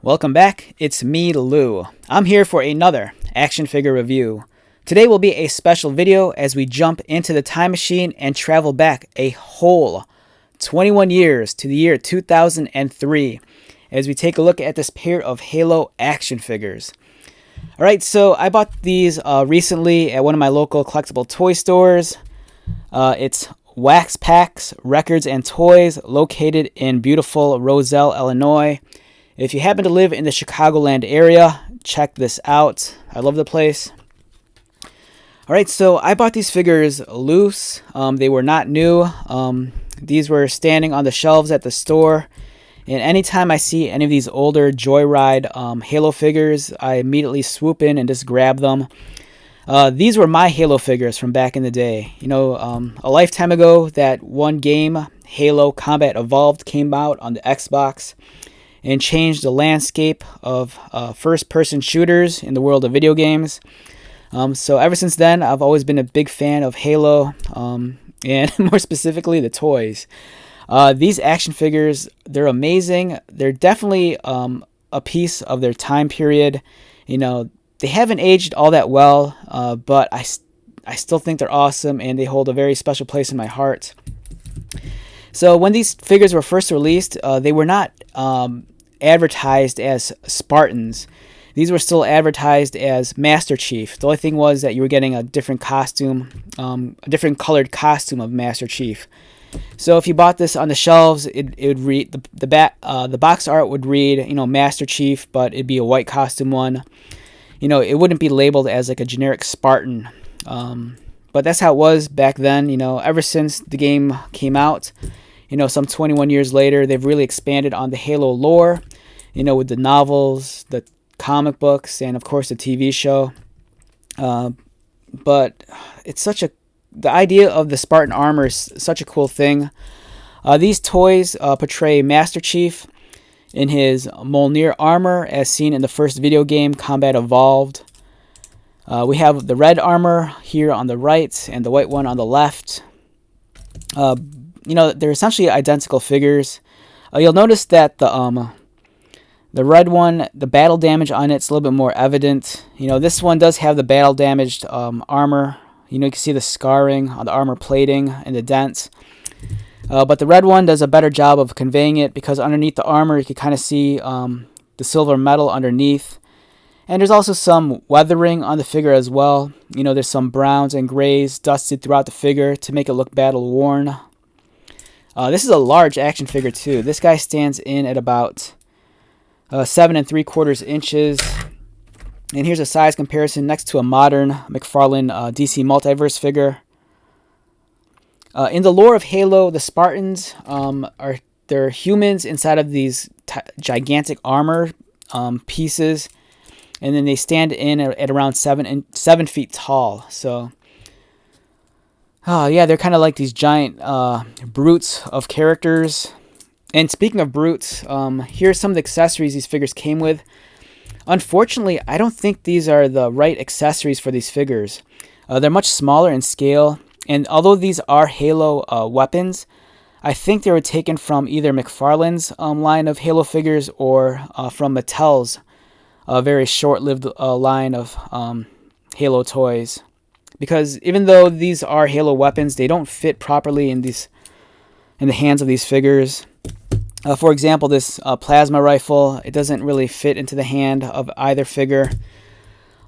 Welcome back, it's me, Lou. I'm here for another action figure review. Today will be a special video as we jump into the time machine and travel back a whole 21 years to the year 2003 as we take a look at this pair of Halo action figures. Alright, so I bought these recently at one of my local collectible toy stores. It's Wax Packs, Records and Toys, located in beautiful Roselle, Illinois. If you happen to live in the Chicagoland area, check this out. I love the place. Alright, so I bought these figures loose. They were not new. These were standing on the shelves at the store. And anytime I see any of these older Joyride Halo figures, I immediately swoop in and just grab them. These were my Halo figures from back in the day. You know, a lifetime ago, that one game, Halo Combat Evolved, came out on the Xbox and changed the landscape of first-person shooters in the world of video games. So ever since then, I've always been a big fan of Halo, and more specifically, the toys. These action figures, they're amazing. They're definitely a piece of their time period. You know, they haven't aged all that well, but I still think they're awesome, and they hold a very special place in my heart. So when these figures were first released, they were not advertised as Spartans. These were still advertised as Master Chief. The only thing was that you were getting a different costume, a different colored costume of Master Chief. So if you bought this on the shelves, it would read the box art would read, you know, Master Chief, but it'd be a white costume one. You know, it wouldn't be labeled as like a generic Spartan. But that's how it was back then. You know, ever since the game came out, you know, some 21 years later, they've really expanded on the Halo lore, you know, with the novels, the comic books, and of course the TV show. But it's the idea of the Spartan armor is such a cool thing. These toys portray Master Chief in his Mjolnir armor as seen in the first video game, Combat Evolved. We have the red armor here on the right and the white one on the left. You know, they're essentially identical figures. You'll notice that the red one, the battle damage on it's a little bit more evident. You know, this one does have the battle damaged armor. You know, you can see the scarring on the armor plating and the dents. But the red one does a better job of conveying it because underneath the armor you can kind of see the silver metal underneath. And there's also some weathering on the figure as well. You know, there's some browns and grays dusted throughout the figure to make it look battle worn. This is a large action figure too. This guy stands in at about 7 3/4 inches. And here's a size comparison next to a modern McFarlane DC Multiverse figure. In the lore of Halo, the Spartans they're humans inside of these gigantic armor pieces, and then they stand in at around 7 feet tall. So, yeah, they're kind of like these giant brutes of characters. And speaking of brutes, here's some of the accessories these figures came with. Unfortunately, I don't think these are the right accessories for these figures. They're much smaller in scale, and although these are Halo weapons, I think they were taken from either McFarlane's line of Halo figures or from Mattel's very short-lived line of Halo toys. Because even though these are Halo weapons, they don't fit properly in the hands of these figures. For example, this plasma rifle, it doesn't really fit into the hand of either figure.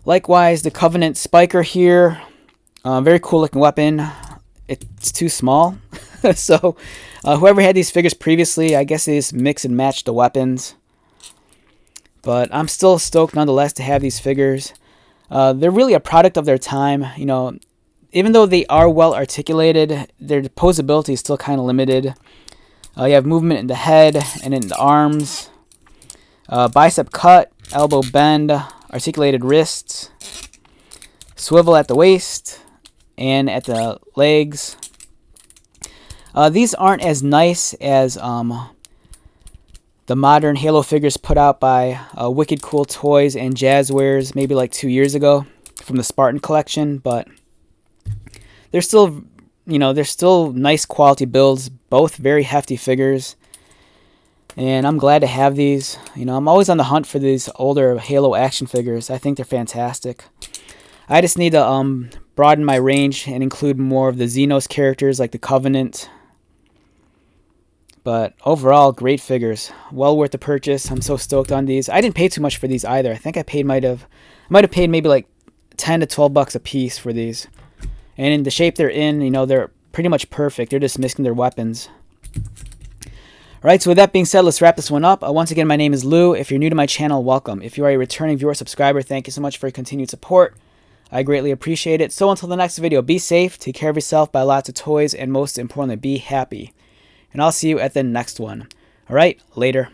Likewise, the Covenant Spiker here, very cool looking weapon. It's too small. So whoever had these figures previously, I guess they just mix and match the weapons. But I'm still stoked nonetheless to have these figures. They're really a product of their time. You know, even though they are well articulated, their posability is still kind of limited. You have movement in the head and in the arms, bicep cut, elbow bend, articulated wrists, swivel at the waist and at the legs. These aren't as nice as the modern Halo figures put out by Wicked Cool Toys and Jazzwares maybe like 2 years ago from the Spartan collection, but they're still, you know, they're still nice quality builds, both very hefty figures. And I'm glad to have these. You know, I'm always on the hunt for these older Halo action figures. I think they're fantastic. I just need to broaden my range and include more of the Xenos characters like the Covenant. But overall, great figures. Well worth the purchase. I'm so stoked on these. I didn't pay too much for these either. I think I might have paid maybe like 10 to 12 bucks a piece for these. And in the shape they're in, you know, they're pretty much perfect. They're just missing their weapons. Alright, so with that being said, let's wrap this one up. Once again, my name is Lou. If you're new to my channel, welcome. If you are a returning viewer subscriber, thank you so much for your continued support. I greatly appreciate it. So until the next video, be safe, take care of yourself, buy lots of toys, and most importantly, be happy. And I'll see you at the next one. Alright, later.